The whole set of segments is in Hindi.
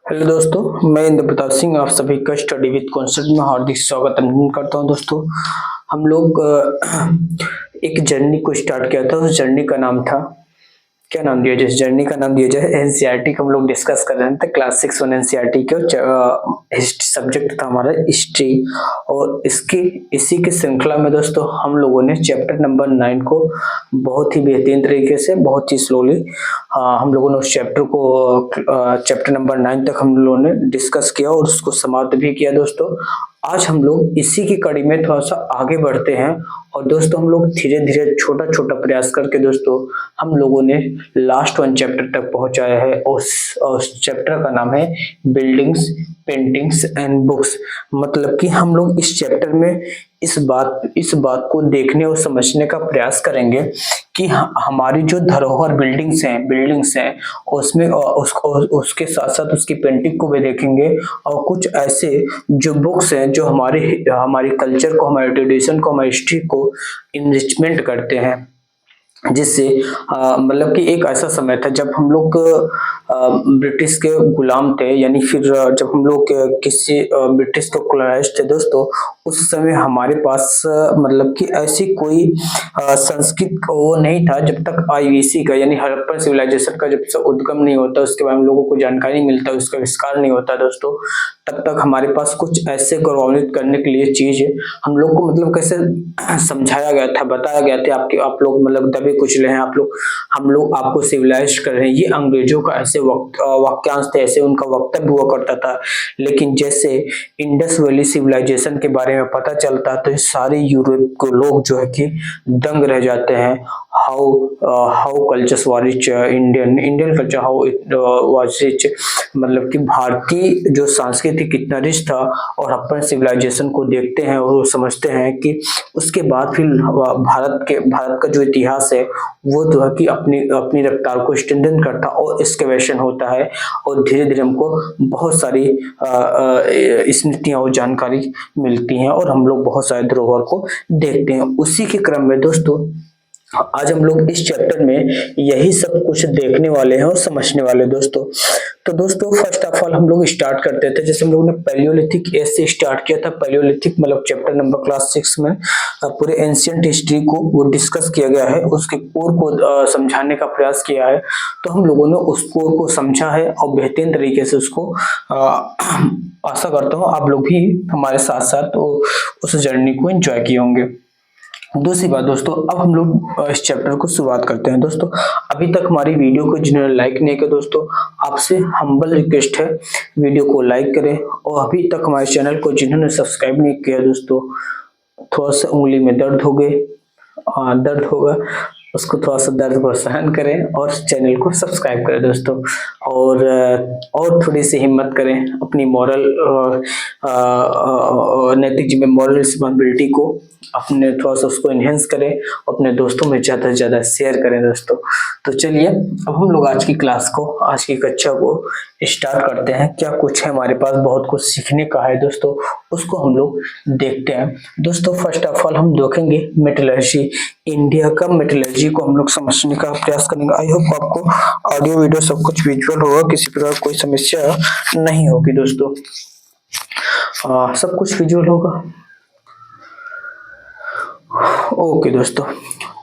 हेलो दोस्तों, मैं इंद्र प्रताप सिंह आप सभी का स्टडी विद कॉन्सेप्ट में हार्दिक स्वागत करता हूं। दोस्तों, हम लोग एक जर्नी को स्टार्ट किया था। उस जर्नी का नाम था, क्या नाम दिया जाए, जर्नी का नाम दिया जाए एनसीईआरटी का। हम लोग डिस्कस कर रहे थे क्लास 6 वन एनसीईआरटी के सब्जेक्ट था हमारा हिस्ट्री। और इसकी इसी की श्रृंखला में दोस्तों हम लोगों ने चैप्टर नंबर 9 को बहुत ही बेहतरीन तरीके से, बहुत ही स्लोली हम लोगों ने उस चैप्टर को चैप्टर नंबर 9 तक हम लोगों ने डिस्कस किया और उसको समाप्त भी किया। दोस्तों, आज हम लोग इसी की कड़ी में थोड़ा सा आगे बढ़ते हैं और दोस्तों हम लोग धीरे धीरे छोटा छोटा प्रयास करके दोस्तों हम लोगों ने लास्ट वन चैप्टर तक पहुंचाया है। उस चैप्टर का नाम है बिल्डिंग्स, पेंटिंग्स एंड बुक्स। मतलब कि हम लोग इस चैप्टर में इस बात को देखने और समझने का प्रयास करेंगे कि हमारी जो धरोहर बिल्डिंग्स हैं उसमें उसके साथ साथ उसकी पेंटिंग को भी देखेंगे। और कुछ ऐसे जो बुक्स हैं जो हमारी कल्चर को, हमारे ट्रेडिशन को, हमारी हिस्ट्री को इनरिचमेंट करते हैं। जिससे मतलब कि एक ऐसा समय था जब हम लोग ब्रिटिश के गुलाम थे, यानी फिर जब हम लोग किसी ब्रिटिश को कोलोनाइज थे दोस्तों, उस समय हमारे पास मतलब कि ऐसी कोई संस्कृत वो नहीं था। जब तक आईवीसी का यानी हड़प्पन सिविलाइजेशन का जब से उद्गम नहीं होता, उसके बारे में लोगों को जानकारी मिलता, उसका आविष्कार नहीं होता दोस्तों, तब तक हमारे पास कुछ ऐसे गौरवान्वित करने के लिए चीज हम लोग को मतलब कैसे समझाया गया था, बताया गया था आप लोग मतलब दबे कुचले हैं, हम लोग आपको सिविलाइज कर रहे हैं। ये अंग्रेजों का ऐसे वाक्यांश थे, ऐसे उनका वक्तव्य हुआ करता था। लेकिन जैसे इंडस वैली सिविलाइजेशन के बारे में पता चलता है तो सारे यूरोप के लोग जो है कि दंग रह जाते हैं। How cultures were rich, Indian culture how it was rich, मतलब कि भारतीय जो संस्कृति कितना रिच था। और हड़प्पन सिविलाइजेशन को देखते हैं और समझते हैं कि उसके बाद फिर भारत का जो इतिहास है वो जो है कि अपनी रफ्तार को स्ट्रेंथन करता और एक्सकैवेशन होता है। और धीरे धीरे हमको बहुत सारी स्मृतियां और जानकारी मिलती हैं और हम लोग बहुत सारे धरोहर को देखते हैं। उसी के क्रम में दोस्तों आज हम लोग इस चैप्टर में यही सब कुछ देखने वाले हैं और समझने वाले हैं दोस्तों। तो दोस्तों फर्स्ट ऑफ ऑल हम लोग स्टार्ट करते थे, जैसे हम लोगों ने पैलियोलिथिक एज से स्टार्ट किया था। पैलियोलिथिक मतलब चैप्टर नंबर क्लास 6 में पूरे एंशिएंट हिस्ट्री को वो डिस्कस किया गया है, उसके कोर को समझाने का प्रयास किया है। तो हम लोगों ने उस कोर को समझा है और बेहतरीन तरीके से उसको आशा करता हूँ आप लोग भी हमारे साथ साथ उस जर्नी को एंजॉय किए होंगे। दूसरी बात दोस्तों, अब हम लोग इस चैप्टर को शुरुआत करते हैं। दोस्तों, अभी तक हमारी वीडियो को जिन्होंने लाइक नहीं किया दोस्तों, आपसे हम्बल रिक्वेस्ट है वीडियो को लाइक करें। और अभी तक हमारे चैनल को जिन्होंने सब्सक्राइब नहीं किया दोस्तों, थोड़ा सा उंगली में दर्द होगा, उसको थोड़ा सा दर्द को सहन करें और चैनल को सब्सक्राइब करें दोस्तों। और थोड़ी सी हिम्मत करें, अपनी नैतिक जिम्मे मॉरल रिस्पॉन्सिबिलिटी को अपने थोड़ा सा उसको इनहेंस करें, अपने दोस्तों में ज्यादा से ज्यादा शेयर करें दोस्तों। तो चलिए अब हम लोग आज की कक्षा को स्टार्ट करते हैं। क्या कुछ है हमारे पास, बहुत कुछ सीखने का है दोस्तों, उसको हम लोग देखते हैं। दोस्तों फर्स्ट ऑफ ऑल हम देखेंगे मेटलर्जी, इंडिया का मेटलर्जी को हम लोग समझने का प्रयास करेंगे। आई होप आपको ऑडियो वीडियो सब कुछ विजुअल होगा, किसी प्रकार कोई समस्या नहीं होगी दोस्तों। सब कुछ विजुअल होगा। ओके दोस्तों,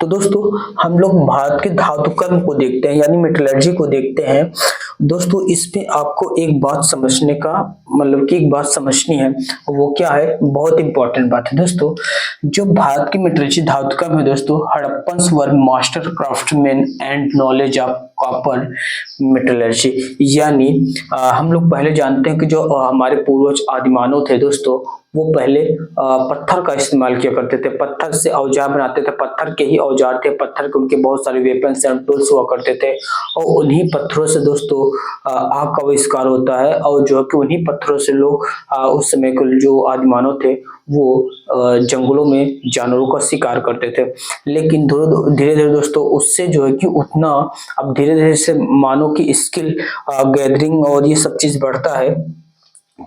तो दोस्तों हम लोग भारत के धातु कर्म को देखते हैं यानी मेटलर्जी को देखते हैं। दोस्तों इसमें आपको एक बात समझने का मतलब कि एक बात समझनी है, वो क्या है, बहुत इंपॉर्टेंट बात है दोस्तों। जो भारत की मेटलर्जी धातु कर्म है दोस्तों, Harappans were master craftsman and knowledge of copper metallurgy. यानी हम लोग पहले जानते हैं कि जो हमारे पूर्वज आदिमानव थे दोस्तों, वो पहले पत्थर का इस्तेमाल किया करते थे, पत्थर से औजार बनाते थे, पत्थर के ही औजार थे, पत्थर के उनके बहुत सारे वेपन्स एंड टूल्स हुआ करते थे। और उन्हीं पत्थरों से दोस्तों आग का आविष्कार होता है। और जो है कि उन्हीं पत्थरों से लोग उस समय के जो आदिमानव थे वो जंगलों में जानवरों का शिकार करते थे। लेकिन धीरे धीरे दोस्तों उससे जो है कि उतना अब धीरे धीरे से मानव की स्किल गैदरिंग और ये सब चीज बढ़ता है,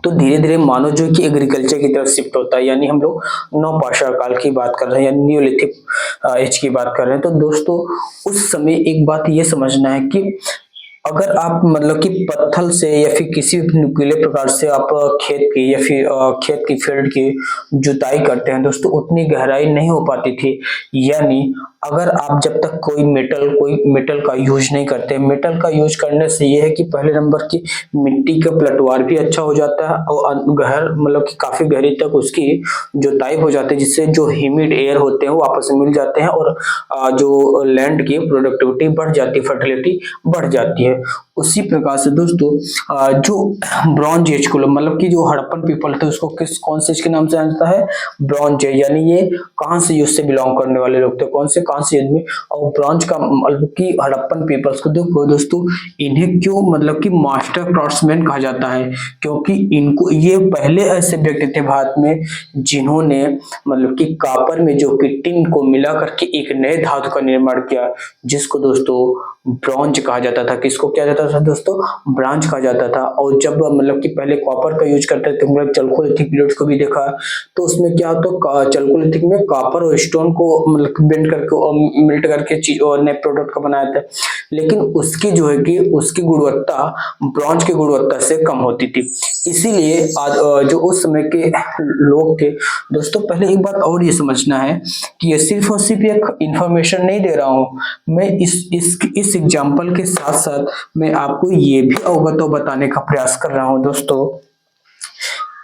तो धीरे धीरे मानव जो कि एग्रीकल्चर की तरफ शिफ्ट होता है। यानी हम लोग नवपाषाण काल की बात कर रहे हैं, यानी न्यूलिथिक एज की बात कर रहे हैं। तो दोस्तों उस समय एक बात ये समझना है कि अगर आप मतलब कि पत्थर से या फिर किसी भी नुकीले प्रकार से आप खेत की या फिर खेत की फील्ड की जुताई करते हैं दोस्तों, उतनी गहराई नहीं हो पाती थी। यानी अगर आप जब तक कोई मेटल का यूज नहीं करते, मेटल का यूज करने से ये है कि पहले नंबर की मिट्टी का पलटवार भी अच्छा हो जाता है और गहर मतलब कि काफी गहरी तक उसकी जुताई हो जाती है, जिससे जो ह्यूमिड एयर होते हैं वो आपस में मिल जाते हैं और जो लैंड की प्रोडक्टिविटी बढ़ जाती है, फर्टिलिटी बढ़ जाती है। उसी प्रकार से दोस्तों जो ब्रॉन्ज एज को मतलब कि जो हड़प्पन पीपल थे उसको किस कौन से एज के नाम से जाना जाता है? Bronze age. यानी ये कहां से युग से बिलोंग करने वाले लोग थे, कौन से युग में? और ब्रॉन्ज का मतलब कि हड़प्पन पीपल्स को देखो दोस्तों, इन्हें क्यों मतलब कि मास्टर क्राफ्ट्समैन कहा जाता है? क्योंकि इनको ये पहले ऐसे व्यक्ति थे भारत में जिन्होंने मतलब कि कॉपर में जो कि टिन को मिला करके एक नए धातु का निर्माण किया, जिसको दोस्तों ब्रॉन्ज कहा जाता था। किसको क्या जाता था दोस्तों? ब्रॉन्ज कहा जाता था। और जब मतलब कि पहले कॉपर का यूज करते थे, मतलब चल्कोलिथिक पीरियड को भी देखा, तो उसमें क्या होता, चल्कोलिथिक में कॉपर और स्टोन को मतलब बेंड करके और मेल्ट करके चीज और नए प्रोडक्ट का बनाया था। लेकिन उसकी जो है कि उसकी गुणवत्ता ब्रॉन्ज की गुणवत्ता से कम होती थी। इसीलिए आज जो उस समय के लोग थे दोस्तों, पहले एक बात और ये समझना है कि ये सिर्फ और सिर्फ एक इंफॉर्मेशन नहीं दे रहा हूँ मैं, इस एग्जाम्पल के साथ साथ मैं आपको ये भी अवगत बताने का प्रयास कर रहा हूँ दोस्तों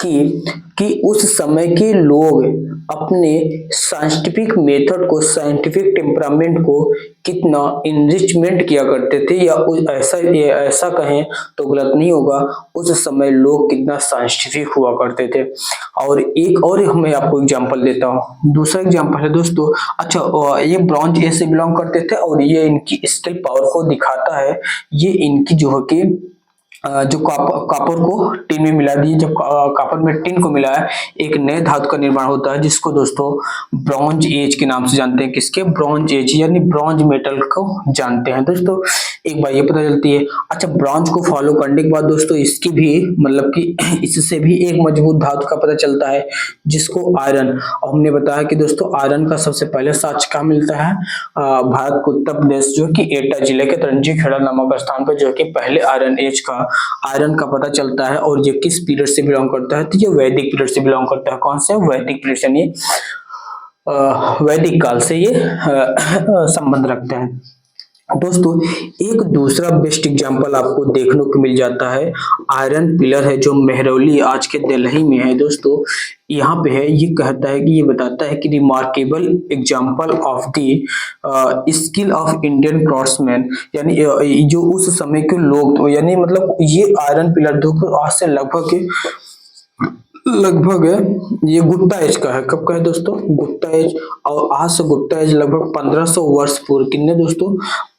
कि उस समय के लोग अपने साइंटिफिक मेथड को, साइंटिफिक टेम्परामेंट को कितना इनरिचमेंट किया करते थे, या ऐसा कहें तो गलत नहीं होगा, उस समय लोग कितना साइंटिफिक हुआ करते थे। और एक और मैं आपको एग्जांपल देता हूँ, दूसरा एग्जांपल है दोस्तों। अच्छा, ये ब्रॉन्ज एज से बिलोंग करते थे और ये इनकी स्टिल पावर को दिखाता है। ये इनकी जो है कि जो कॉपर को टिन में मिला दिए, जब कॉपर में टिन को मिला है, एक नए धातु का निर्माण होता है, जिसको दोस्तों ब्रॉन्ज एज के नाम से जानते हैं। किसके? ब्रॉन्ज एज, यानी ब्रॉन्ज मेटल को जानते हैं दोस्तों। एक बात ये पता चलती है। अच्छा, ब्रॉन्ज को फॉलो करने के बाद दोस्तों इसकी भी मतलब कि इससे भी एक मजबूत धातु का पता चलता है, जिसको आयरन। और हमने बताया कि दोस्तों आयरन का सबसे पहले साक्ष्य कहाँ मिलता है? भारत के उत्तर प्रदेश जो कि एटा जिले के तंजी खेड़ा नामक स्थान पर जो कि पहले आयरन का पता चलता है। और ये किस पीरियड से बिलोंग करता है? तो ये वैदिक पीरियड से बिलोंग करता है। कौन से? वैदिक पीरियड, यानी वैदिक काल से ये संबंध रखते हैं दोस्तों। एक दूसरा बेस्ट एग्जांपल आपको देखने को मिल जाता है, आयरन पिलर है जो मेहरौली आज के दिल्ली में है दोस्तों। यहाँ पे है, ये कहता है कि ये बताता है कि remarkable example of the skill of Indian craftsman, यानी जो उस समय के लोग तो, यानी मतलब ये आयरन पिलर देखो आज से लगभग है, ये गुप्ता एज का है। कब का है दोस्तों? गुप्ता एज। और आज से गुप्ता एज लगभग 1500 वर्ष पूर्व, कितने दोस्तों?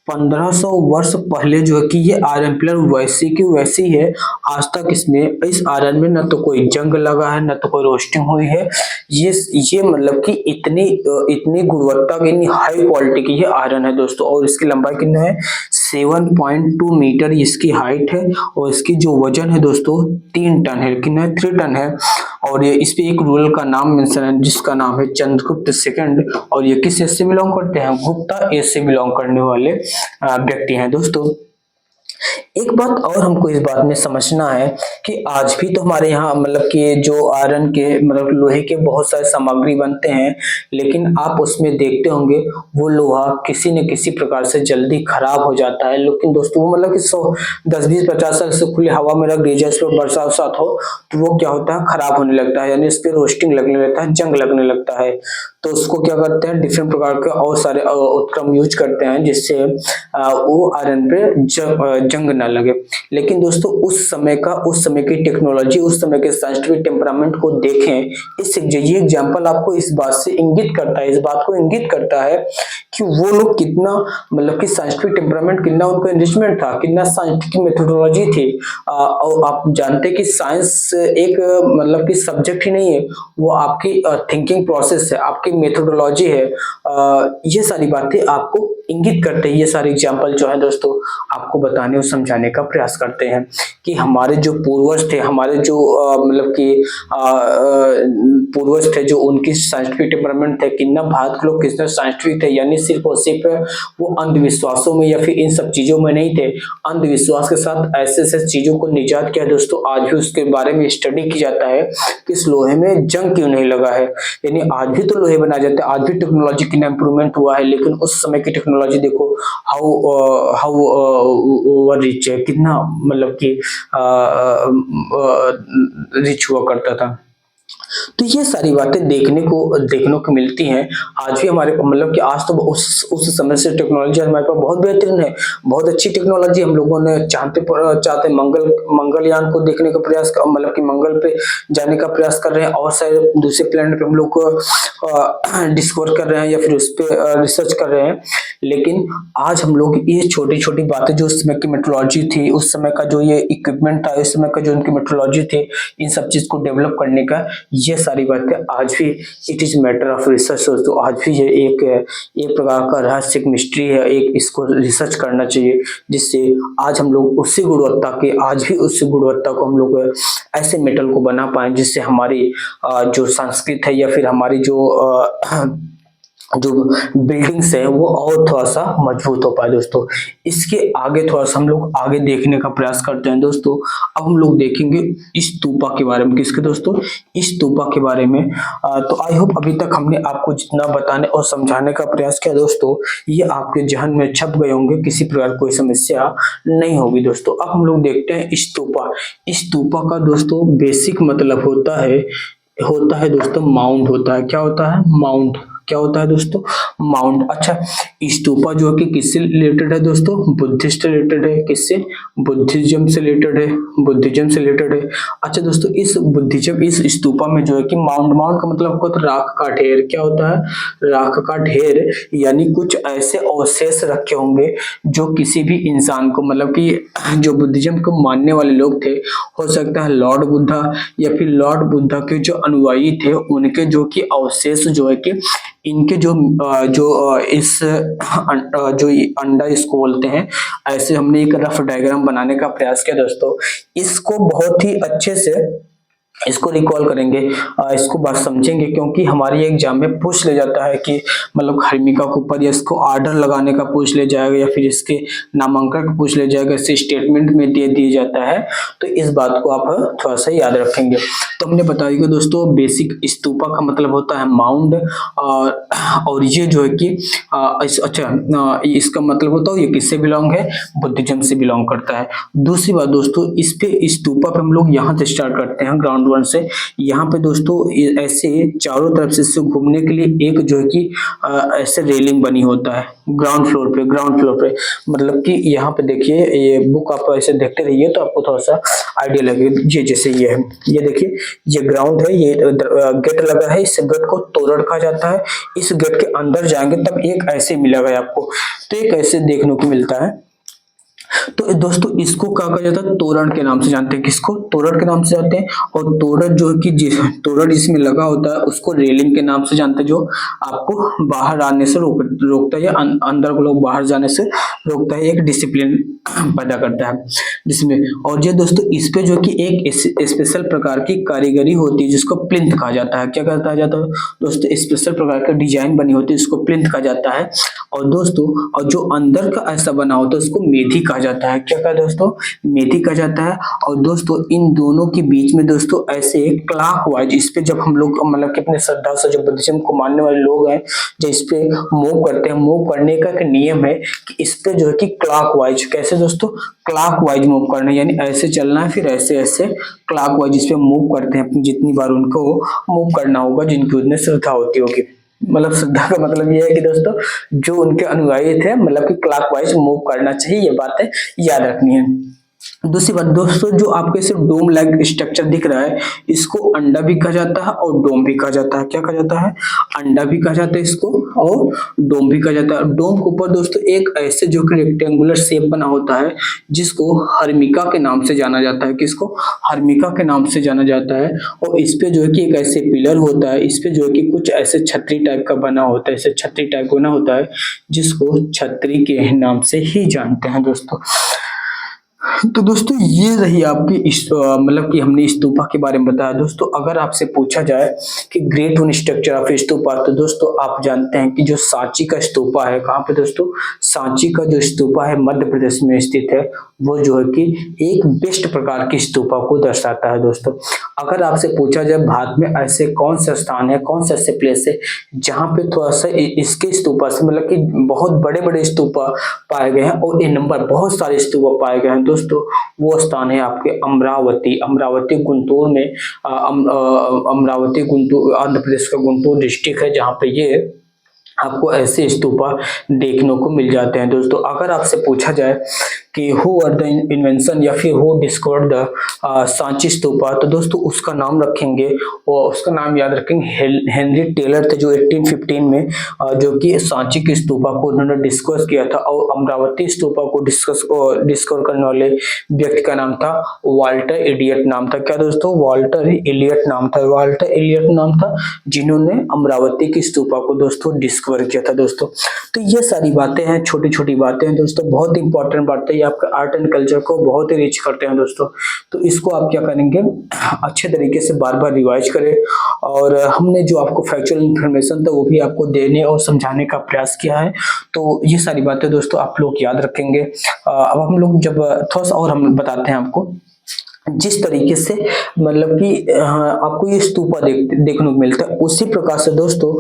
1500 वर्ष पहले जो है कि ये आयरन पिलर वैसी की वैसी है। आज तक इसमें, इस आयरन में न तो कोई जंग लगा है, न तो कोई रोस्टिंग हुई है। ये मतलब कि इतनी गुणवत्ता की, इतनी हाई क्वालिटी की ये आयरन है दोस्तों। और इसकी लंबाई कितना है? 7.2 मीटर इसकी हाइट है। और इसकी जो वजन है दोस्तों 3 टन है। कितना है? 3 टन है। और ये इस पे एक रूलर का नाम मेंशन है, जिसका नाम है चंद्रगुप्त सेकंड। और ये किस एज से बिलोंग करते हैं? गुप्ता एज से बिलोंग करने वाले व्यक्ति हैं दोस्तों। एक बात और हमको इस बात में समझना है कि आज भी तो हमारे यहाँ मतलब कि जो आयरन के मतलब लोहे के बहुत सारे सामग्री बनते हैं, लेकिन आप उसमें देखते होंगे वो लोहा किसी न किसी प्रकार से जल्दी खराब हो जाता है। लेकिन दोस्तों वो मतलब कि 10-20-50 साल से खुली हवा में रख दीजिए, इस पर बरसात वरसात हो तो वो क्या होता है? खराब होने लगता है, यानी इस पे रोस्टिंग लगने लगता है, जंग लगने लगता है। तो उसको क्या करते हैं? डिफरेंट प्रकार के और सारे उपक्रम यूज करते हैं, जिससे वो आयरन पे जंग ना लगे। लेकिन दोस्तों उस समय की टेक्नोलॉजी, उस समय के साइंटिफिक टेम्परामेंट को देखें, ये एग्जांपल आपको इस बात से इंगित करता है, इस बात को इंगित करता है कि वो लोग कितना मतलब कि साइंटिफिक टेम्परामेंट, कितना उनका एनरिचमेंट था, कितना साइंटिफिक मेथोडोलॉजी थी। और आप जानते हैं कि साइंस एक मतलब कि सब्जेक्ट ही नहीं है, वो आपकी थिंकिंग प्रोसेस है, आपकी मेथोडोलॉजी है। ये सारी बातें आपको इंगित करते हैं। ये सारे एग्जाम्पल जो है दोस्तों आपको बताने और समझाने का प्रयास करते हैं कि हमारे जो पूर्वज थे, हमारे जो मतलब कि पूर्वज थे, जो उनकी साइंटिफिक टेम्परामेंट थे, कितना भारत के लोग कितने साइंटिफिक थे, यानी सिर्फ और सिर्फ वो अंधविश्वासों में या फिर इन सब चीजों में नहीं थे। अंधविश्वास के साथ ऐसे ऐसे चीजों को निजात किया दोस्तों। आज भी उसके बारे में स्टडी की जाता है कि इस लोहे में जंग क्यों नहीं लगा है। यानी आज भी तो लोहे बनाए जाते हैं, आज भी टेक्नोलॉजी कितना इंप्रूवमेंट हुआ है, लेकिन उस समय की टेक्नोलॉजी देखो हाउ ओवर रिच है, कितना मतलब कि रिच हुआ करता था। तो ये सारी बातें देखने को मिलती हैं आज भी हमारे, मतलब कि आज तो उस समय से टेक्नोलॉजी हमारे पास बहुत बेहतरीन है, बहुत अच्छी टेक्नोलॉजी। हम लोगों ने चाहते मंगलयान को देखने का प्रयास, मतलब कि मंगल पे जाने का प्रयास कर रहे हैं, और शायद दूसरे प्लेनेट पे हम लोग को डिस्कवर कर रहे हैं या फिर उस पर रिसर्च कर रहे हैं। लेकिन आज हम लोग ये छोटी छोटी बातें, जो उस समय की मेट्रोलॉजी थी, उस समय का जो ये इक्विपमेंट था, उस समय का जो उनकी मेट्रोलॉजी थी, इन सब चीज को डेवलप करने का, ये सारी बातें आज भी it is matter of research. तो आज भी ये एक प्रकार का रहस्य, एक मिस्ट्री है, एक इसको रिसर्च करना चाहिए, जिससे आज हम लोग उसी गुणवत्ता के, आज भी उसी गुणवत्ता को हम लोग ऐसे मेटल को बना पाए जिससे हमारी जो संस्कृत है या फिर हमारी जो बिल्डिंग्स है वो और थोड़ा सा मजबूत हो पाए दोस्तों। इसके आगे थोड़ा सा हम लोग आगे देखने का प्रयास करते हैं दोस्तों। अब हम लोग देखेंगे स्तूपा के बारे में। किसके दोस्तों? स्तूपा के बारे में। तो आई होप अभी तक हमने आपको जितना बताने और समझाने का प्रयास किया दोस्तों, ये आपके जहन में छप गए होंगे, किसी प्रकार कोई समस्या नहीं होगी दोस्तों। अब हम लोग देखते हैं स्तूपा। स्तूपा का दोस्तों बेसिक मतलब होता है दोस्तों माउंट होता है। क्या होता है? माउंट। क्या होता है दोस्तों? माउंट। अच्छा, स्तूपा जो है कि किससे रिलेटेड है दोस्तों? बुद्धिस्ट रिलेटेड है। किससे? बुद्धिज्म से रिलेटेड है। बुद्धिज्म से रिलेटेड है। अच्छा दोस्तों, इस स्तूपा में जो है कि माउंट का मतलब होता है राख का ढेर। क्या होता है? राख का ढेर, यानी कुछ ऐसे अवशेष रखे होंगे जो किसी भी इंसान को, मतलब कि जो बुद्धिज्म को मानने वाले लोग थे, हो सकता है लॉर्ड बुद्धा या फिर लॉर्ड बुद्धा के जो अनुयायी थे, उनके जो कि अवशेष जो है कि इनके जो अंडा इसको बोलते हैं, ऐसे हमने एक रफ डायग्राम बनाने का प्रयास किया दोस्तों। इसको बहुत ही अच्छे से इसको रिकॉल करेंगे, इसको बात समझेंगे, क्योंकि हमारी एग्जाम में पूछ ले जाता है कि मतलब खर्मिका के ऊपर या इसको आर्डर लगाने का पूछ ले जाएगा या फिर इसके नामांकन का पूछ ले जाएगा, इसे स्टेटमेंट में दे दिया जाता है। तो इस बात को आप थोड़ा सा याद रखेंगे। तो हमने बता दिया दोस्तों बेसिक, स्तूपा का मतलब होता है माउंड, और ये जो है कि इसका मतलब होता है ये किससे बिलोंग है? बुद्धिज्म से बिलोंग करता है। दूसरी बात दोस्तों, इस पे स्तूपा पे हम लोग यहाँ से स्टार्ट करते हैं, ग्राउंड वन से। यहाँ पे दोस्तों ऐसे चारों तरफ से इससे घूमने के लिए एक जो है कि ऐसे रेलिंग बनी होता है ग्राउंड फ्लोर पे। मतलब कि यहाँ पे देखिए, ये बुक आप ऐसे देखते रहिए तो आपको थोड़ा सा आइडिया लगेगा। ये जैसे ये है, ये देखिए, ये ग्राउंड है, ये गेट लगा है, इस गेट को तोरण कहा जाता है। इस गेट के अंदर जाएंगे तब एक ऐसे मिलेगा आपको, तो एक ऐसे देखने को मिलता है। तो दोस्तों इसको क्या कहा जाता है? तोरण के नाम से जानते हैं। किसको? तोरण के नाम से जानते हैं। और तोरण जो है कि तोरण इसमें लगा होता है उसको रेलिंग के नाम से जानते हैं, जो आपको बाहर आने से रोकता है या अंदर को लोग बाहर जाने से रोकता है, एक डिसिप्लिन पैदा करता है जिसमें। और ये दोस्तों इस पे जो कि एक स्पेशल प्रकार की कारीगरी होती है जिसको प्लिंथ कहा जाता है। क्या कहा जाता है दोस्तों? स्पेशल प्रकार का डिजाइन बनी होती है, इसको प्लिंथ कहा जाता है। और दोस्तों, और जो अंदर का ऐसा बना होता है उसको मेधी कहा जाता है। क्या कहा दोस्तों? मेधी कहा जाता है। और दोस्तों इन दोनों के बीच में दोस्तों ऐसे क्लॉकवाइज, इस पे जब हम लोग मतलब कि अपने श्रद्धा से जो बुद्धिज्म को मानने वाले लोग हैं, जो इस पे मूव करते हैं, मूव करने का एक नियम है कि इस पे जो है कि क्लॉकवाइज, कैसे दोस्तों? क्लॉकवाइज मूव करना, यानी ऐसे चलना है, फिर ऐसे ऐसे क्लॉकवाइज इस पे मूव करते हैं। जितनी बार उनको मूव करना होगा, जिनकी उतनी श्रद्धा होती होगी। मतलब श्रद्धा का मतलब ये है कि दोस्तों जो उनके अनुयायी थे, मतलब कि क्लॉकवाइज मूव करना चाहिए, ये बातें याद रखनी है। दूसरी बात दोस्तों, जो आपके सिर्फ डोम लाइक स्ट्रक्चर दिख रहा है, इसको अंडा भी कहा जाता है और डोम भी कहा जाता है। क्या कहा जाता है? अंडा भी कहा जाता है इसको, और डोम भी कहा जाता है। डोम के ऊपर दोस्तों एक ऐसे जो कि रेक्टेंगुलर शेप बना होता है, जिसको हर्मिका के नाम से जाना जाता है। किसको? हर्मिका के नाम से जाना जाता है। और इस पे जो है कि एक ऐसे पिलर होता है, इस पे जो है कि कुछ ऐसे छतरी टाइप का बना होता है, ऐसे छतरी टाइप बना होता है, जिसको छतरी के नाम से ही जानते हैं दोस्तों। तो दोस्तों ये रही आपकी मतलब कि हमने स्तूपा के बारे में बताया। दोस्तों अगर आपसे पूछा जाए कि great one structure of stupa, तो दोस्तों आप जानते हैं कि जो सांची का स्तूपा है, कहाँ पे दोस्तों? सांची का जो स्तूपा है मध्य प्रदेश में स्थित है। वो जो है कि एक बेस्ट प्रकार की स्तूपा को दर्शाता है दोस्तों। अगर आपसे पूछा जाए भारत में ऐसे कौन सा स्थान है, कौन सा ऐसे प्लेस है जहाँ पे थोड़ा सा इसके स्तूपा से मतलब कि बहुत बड़े बड़े स्तूपा पाए गए हैं और इन नंबर बहुत सारे स्तूपा पाए गए हैं दोस्तों, वो स्थान है आपके अमरावती। अमरावती गुंटूर में अमरावती गुंटूर आंध्र प्रदेश का गुंटूर डिस्ट्रिक्ट है, जहाँ पे ये आपको ऐसे स्तूपा देखने को मिल जाते हैं दोस्तों। अगर आपसे पूछा जाए कि हु आर द इन्वेंशन या फिर who discovered the Sanchi stupa, तो दोस्तों उसका नाम रखेंगे और उसका नाम याद रखेंगे हेनरी टेलर थे, जो 1815 में जो कि सांची की स्तूपा को उन्होंने डिस्कवर किया था। और अमरावती स्तूपा को डिस्कवर करने वाले व्यक्ति का नाम था वाल्टर इलियट नाम था। क्या दोस्तों? वाल्टर इलियट नाम था। वाल्टर इलियट नाम था जिन्होंने अमरावती की स्तूपा को दोस्तों डिस्कवर किया था दोस्तों। तो ये सारी बातें हैं, छोटी छोटी बातें हैं दोस्तों, बहुत इंपॉर्टेंट बातें, ये आपके आर्ट एंड कल्चर को बहुत ही रिच करते हैं दोस्तों। तो इसको आप क्या करेंगे, अच्छे तरीके से बार बार रिवाइज करें। और हमने जो आपको फैक्चुअल इन्फॉर्मेशन था वो भी आपको देने और समझाने का प्रयास किया है। तो ये सारी बातें दोस्तों आप लोग याद रखेंगे। अब हम लोग जब थोड़ा सा और हम बताते हैं आपको, जिस तरीके से मतलब कि आपको ये स्तूपा देखने को मिलता है, उसी प्रकार से दोस्तों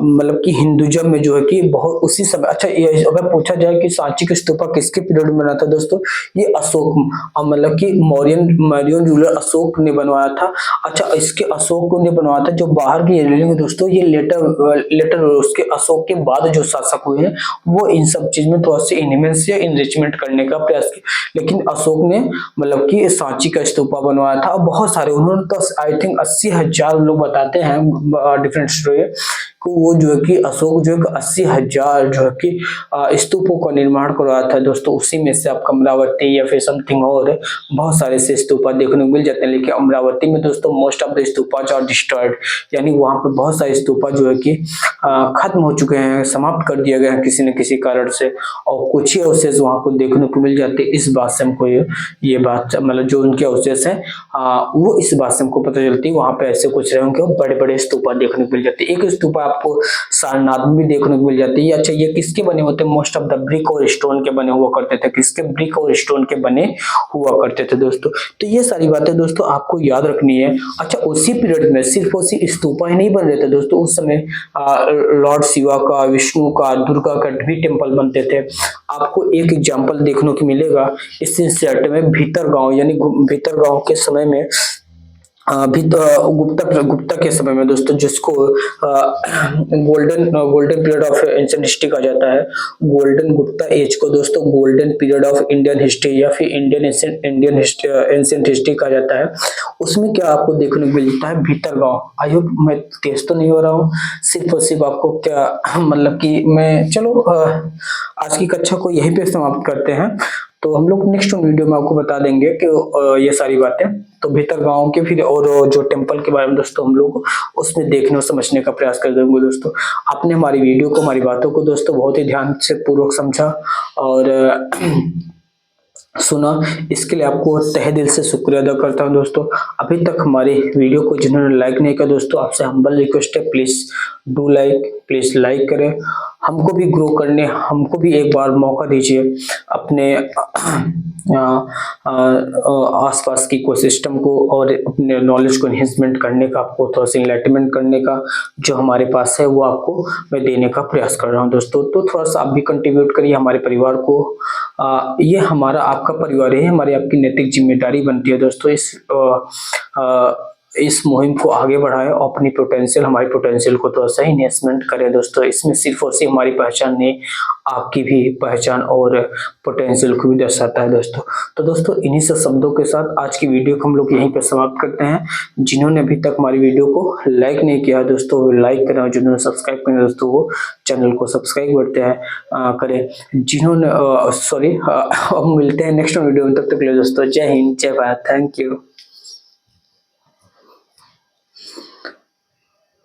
मतलब कि हिंदुइज्म में जो है कि बहुत उसी समय, अच्छा ये अगर पूछा जाए कि सांची का स्तूपा किसके पीरियड में बना था दोस्तों, ये अशोक मतलब कि मौर्यन रूलर अशोक ने बनवाया था। अच्छा इसके अशोक ने बनवाया था, जो बाहर की एरिया में दोस्तों ये लेटर उसके अशोक के बाद जो शासक हुए हैं वो इन सब चीज में थोड़ा सा इनहेंस या इनरिचमेंट करने का प्रयास किया। लेकिन अशोक ने मतलब कि सांची का स्तूपा बनवाया था। और बहुत सारे उन्होंने तो आई थिंक 80,000 लोग बताते हैं डिफरेंट स्टोरी को, वो जो है कि अशोक जो है 80,000 जो है कि स्तूपों का निर्माण करवाया था दोस्तों। उसी में से आपका अमरावती या फिर समथिंग और बहुत सारे से स्तूपा देखने को मिल जाते हैं। लेकिन अमरावती में दोस्तों most of the stupas are destroyed, यानी वहां पे बहुत सारे स्तूपा जो है कि खत्म हो चुके हैं, समाप्त कर दिया गया है किसी न किसी कारण से, और कुछ ही अवशेष वहां को देखने को मिल जाते हैं। इस बात से हमको ये बात मतलब जो उनके अवशेष है वो इस बात से हमको पता चलती है वहां पे ऐसे कुछ रहे होंगे, बड़े बड़े स्तूपा देखने को मिल जाते हैं। एक स्तूपा आपको सारनाथ में भी देखने को मिल जाती है। अच्छा ये किसके बने होते हैं? मोस्ट ऑफ द ब्रिक और स्टोन के बने हुआ करते थे। किसके? ब्रिक और स्टोन के बने हुआ करते थे दोस्तों। तो ये सारी बातें दोस्तों आपको याद रखनी है। अच्छा उसी पीरियड में सिर्फ और सिर्फ स्तूपा ही नहीं बन रहे थे दोस्तों, उस समय लॉर्ड शिवा का, विष्णु का, दुर्गा का भी टेम्पल बनते थे। आपको एक एग्जाम्पल देखने को मिलेगा इस सेट में, भीतरगांव, यानी भीतरगांव के समय में भी तो गुप्ता के समय में दोस्तों, जिसको golden period of ancient history कहा जाता है, गोल्डन गुप्ता एज को दोस्तों golden period of Indian history या फिर इंडियन एंशिएंट हिस्ट्री कहा जाता है। उसमें क्या आपको देखने को मिलता है? भीतरगांव। आई होप मैं तेज तो नहीं हो रहा हूँ, सिर्फ और सिर्फ आपको क्या मतलब कि मैं, चलो आज की कक्षा को यहीं पे समाप्त करते हैं। तो हम लोग नेक्स्ट वीडियो में आपको बता देंगे कि ये सारी बातें, तो भीतरगांव के फिर और जो टेम्पल के बारे में दोस्तों हम लोग उसमें देखने और समझने का प्रयास कर देंगे दोस्तों। आपने हमारी वीडियो को, हमारी बातों को दोस्तों बहुत ही ध्यान से पूर्वक समझा और सुना, इसके लिए आपको तहे दिल से शुक्रिया अदा करता हूं दोस्तों। अभी तक हमारे वीडियो को जिन्होंने लाइक नहीं किया दोस्तों, आपसे हम्बल रिक्वेस्ट है, please do like, please like करें। हमको भी ग्रो करने, हमको भी एक बार मौका दीजिए अपने आसपास की इकोसिस्टम को और अपने नॉलेज को एनहेंसमेंट करने का, आपको थोड़ा सा इनलाइटमेंट करने का जो हमारे पास है वो आपको मैं देने का प्रयास कर रहा हूं दोस्तों। तो थोड़ा सा आप भी कंट्रीब्यूट करिए हमारे परिवार को। ये हमारा आपका परिवार है, हमारी आपकी नैतिक जिम्मेदारी बनती है दोस्तों इस मुहिम को आगे बढ़ाएं और अपनी पोटेंशियल हमारी पोटेंशियल को तो सही इन्वेस्टमेंट करें दोस्तों। इसमें सिर्फ और सिर्फ हमारी पहचान नहीं, आपकी भी पहचान और पोटेंशियल को भी दर्शाता है दोस्तों। तो दोस्तों इन्हीं सब शब्दों के साथ आज की वीडियो को हम लोग यहीं पर समाप्त करते हैं। जिन्होंने अभी तक हमारी वीडियो को लाइक नहीं किया दोस्तों वो लाइक करें, और जिन्होंने सब्सक्राइब किया दोस्तों वो चैनल को सब्सक्राइब करते हैं करें। जिन्होंने सॉरी हम मिलते हैं नेक्स्ट वीडियो में, तब तक के लिए दोस्तों जय हिंद जय भारत, थैंक यू।